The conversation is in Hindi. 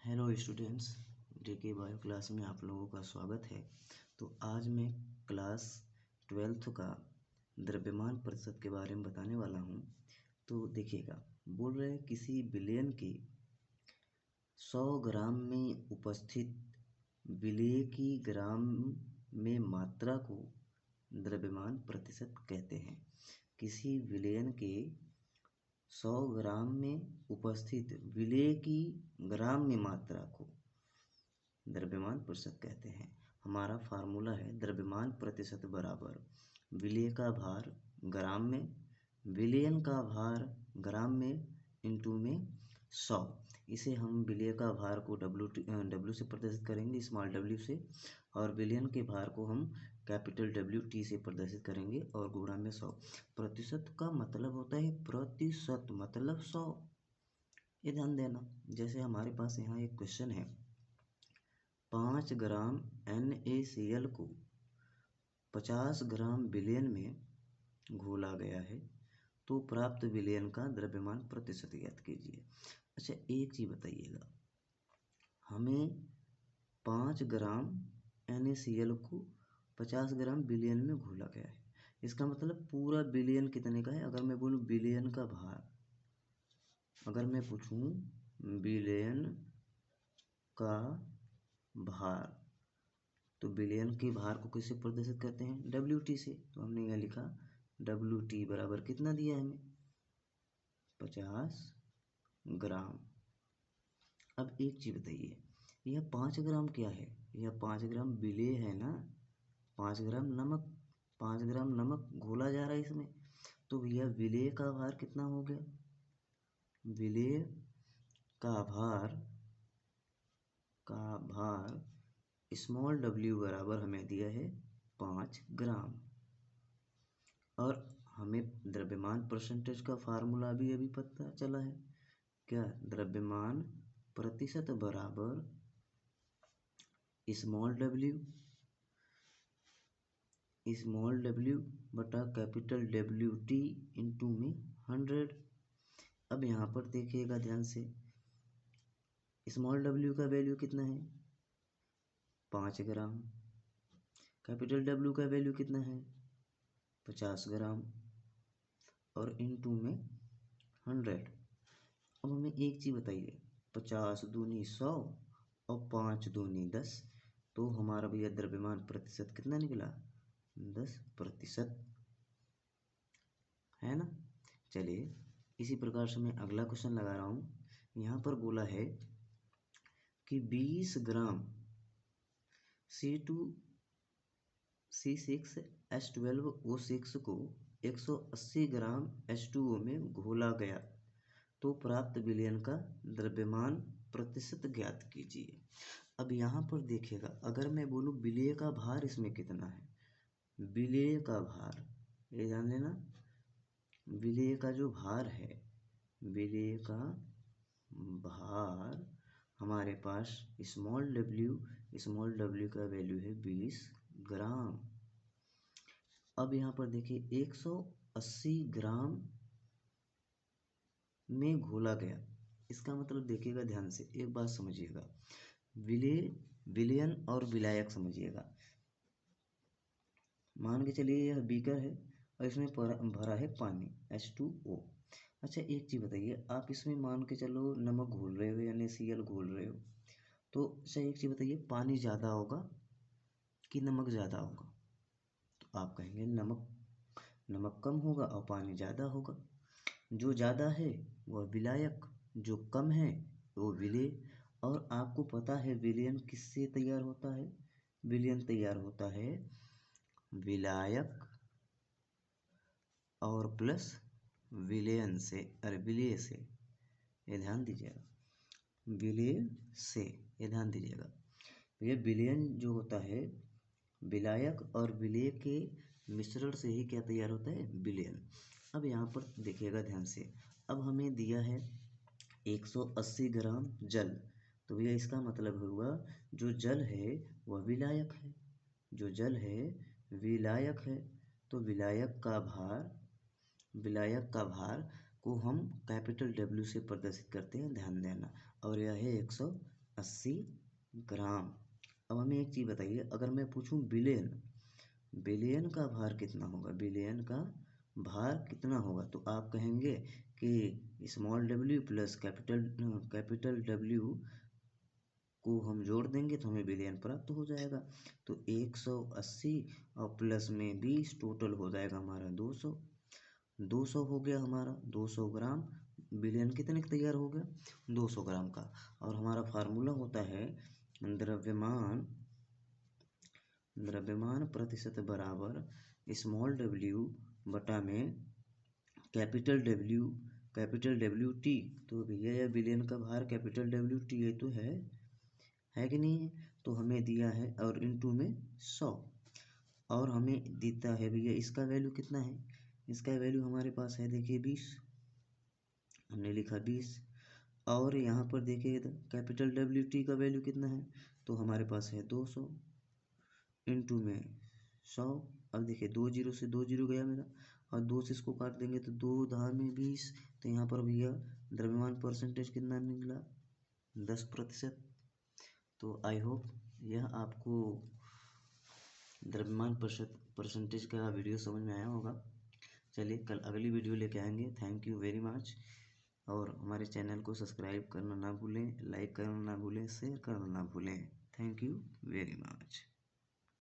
हेलो स्टूडेंट्स, जेके बायो क्लास में आप लोगों का स्वागत है। तो आज मैं क्लास 12th का द्रव्यमान प्रतिशत के बारे में बताने वाला हूँ। तो देखिएगा, बोल रहे हैं किसी विलयन के 100 ग्राम में उपस्थित विलेय की ग्राम में मात्रा को द्रव्यमान प्रतिशत कहते हैं। किसी विलयन के 100 ग्राम में उपस्थित विलेय की ग्राम में मात्रा को द्रव्यमान प्रतिशत कहते हैं। हमारा फार्मूला है द्रव्यमान प्रतिशत बराबर विलेय का भार ग्राम में, विलयन का भार ग्राम में इंटू में 100। इसे हम विलेय का भार को डब्ल्यू से प्रदर्शित करेंगे, स्मॉल डब्ल्यू से, और विलयन के भार को हम कैपिटल डब्ल्यू टी से प्रदर्शित करेंगे और गुणा में 100। प्रतिशत का मतलब होता है प्रतिशत, मतलब 100। ये ध्यान देना। जैसे हमारे पास यहाँ एक क्वेश्चन है, 5 ग्राम NaCl को 50 ग्राम विलयन में घोला गया है, तो प्राप्त विलयन का द्रव्यमान प्रतिशत ज्ञात कीजिए। अच्छा, एक चीज बताइएगा, हमें 5 ग्राम NaCl को 50 ग्राम विलयन में घोला गया है। इसका मतलब पूरा विलयन कितने का है। अगर मैं बोलूँ विलयन का भार, अगर मैं पूछूं विलयन का भार, तो विलयन के भार को किससे प्रदर्शित करते हैं, WT से। तो हमने यहाँ लिखा WT बराबर कितना दिया है हमें, 50 ग्राम। अब एक चीज बताइए, यह 5 ग्राम क्या है, यह 5 ग्राम विलेय है ना, 5 ग्राम नमक, 5 ग्राम नमक घोला जा रहा है इसमें। तो यह विलेय का भार कितना हो गया, विलेय का भार स्मॉल w बराबर हमें दिया है 5 ग्राम। और हमें द्रव्यमान परसेंटेज का फार्मूला भी अभी पता चला है, क्या, द्रव्यमान प्रतिशत बराबर स्मॉल w बटा कैपिटल WT इंटू में 100। अब यहाँ पर देखिएगा ध्यान से, स्मॉल w का वैल्यू कितना है, 5 ग्राम, कैपिटल W का वैल्यू कितना है, 50 ग्राम, और इंटू में 100। अब हमें एक चीज बताइए, 50 दूनी 100 और 5 दूनी 10, तो हमारा भैया द्रव्यमान प्रतिशत कितना निकला, 10%, है ना। चलिए, इसी प्रकार से मैं अगला क्वेश्चन लगा रहा हूँ। यहाँ पर बोला है कि 20 ग्राम C2C6H12O6 को 180 ग्राम H2O में घोला गया, तो प्राप्त विलयन का द्रव्यमान प्रतिशत ज्ञात कीजिए। अब यहाँ पर देखिएगा, अगर मैं बोलूँ विलेय का भार इसमें कितना है, विलेय का भार, ये ध्यान देना, विलेय का जो भार है, विलेय का भार हमारे पास स्मॉल w का वैल्यू है 20 ग्राम। अब यहाँ पर देखिए 180 ग्राम में घोला गया, इसका मतलब देखिएगा ध्यान से, एक बात समझिएगा, विलयन और विलायक समझिएगा। मान के चलिए यह बीकर है और इसमें भरा है पानी H2O। अच्छा, एक चीज बताइए, आप इसमें मान के चलो नमक घोल रहे हो या NaCl घोल रहे हो, तो अच्छा एक चीज बताइए, पानी ज़्यादा होगा कि नमक ज़्यादा होगा, तो आप कहेंगे नमक कम होगा और पानी ज़्यादा होगा। जो ज़्यादा है वह विलायक, जो कम है वो विलेय। और आपको पता है विलयन किससे तैयार होता है, विलयन तैयार होता है विलायक और प्लस विलयन से, अरे विलेय से, ये ध्यान दीजिएगा, विलेय से, ये ध्यान दीजिएगा। ये विलयन जो होता है विलायक और विलेय के मिश्रण से ही क्या तैयार होता है, विलयन। अब यहाँ पर देखिएगा ध्यान से, अब हमें दिया है 180 ग्राम जल, तो भैया इसका मतलब हुआ जो जल है वह विलायक है, जो जल है विलायक है, तो विलायक का भार को हम कैपिटल W से प्रदर्शित करते हैं, ध्यान देना, और यह है 180 80 ग्राम। अब हमें एक चीज़ बताइए, अगर मैं पूछूं बिलियन, बिलियन का भार कितना होगा, बिलियन का भार कितना होगा, तो आप कहेंगे कि small W plus capital W को हम जोड़ देंगे तो हमें बिलियन प्राप्त हो जाएगा। तो 180 और प्लस में 20 टोटल हो जाएगा हमारा 200। 200 हो गया हमारा 200 ग्राम। बिलियन कितने का तैयार हो गया, 200 ग्राम का। और हमारा फार्मूला होता है द्रव्यमान, द्रव्यमान प्रतिशत बराबर स्मॉल डब्ल्यू बटा में कैपिटल डब्ल्यू टी। तो भैया यह बिलियन का भार कैपिटल डब्ल्यू टी ये तो है कि नहीं है, तो हमें दिया है और इनटू में 100। और हमें देता है भैया इसका वैल्यू कितना है, इसका वैल्यू हमारे पास है देखिए 20, हमने लिखा 20। और यहाँ पर देखिए कैपिटल डब्ल्यू टी का वैल्यू कितना है, तो हमारे पास है 200 इंटू में 100। अब देखिए 2 जीरो से 2 जीरो गया मेरा, और 2 से इसको काट देंगे तो 2 दहा में 20। तो यहाँ पर भैया द्रव्यमान परसेंटेज कितना निकला, 10%। तो आई होप यह आपको द्रव्यमान परसेंटेज का वीडियो समझ में आया होगा। चलिए कल अगली वीडियो लेके आएंगे। Thank you very much. और हमारे चैनल को सब्सक्राइब करना ना भूलें, लाइक करना ना भूलें, शेयर करना ना भूलें। Thank you very much.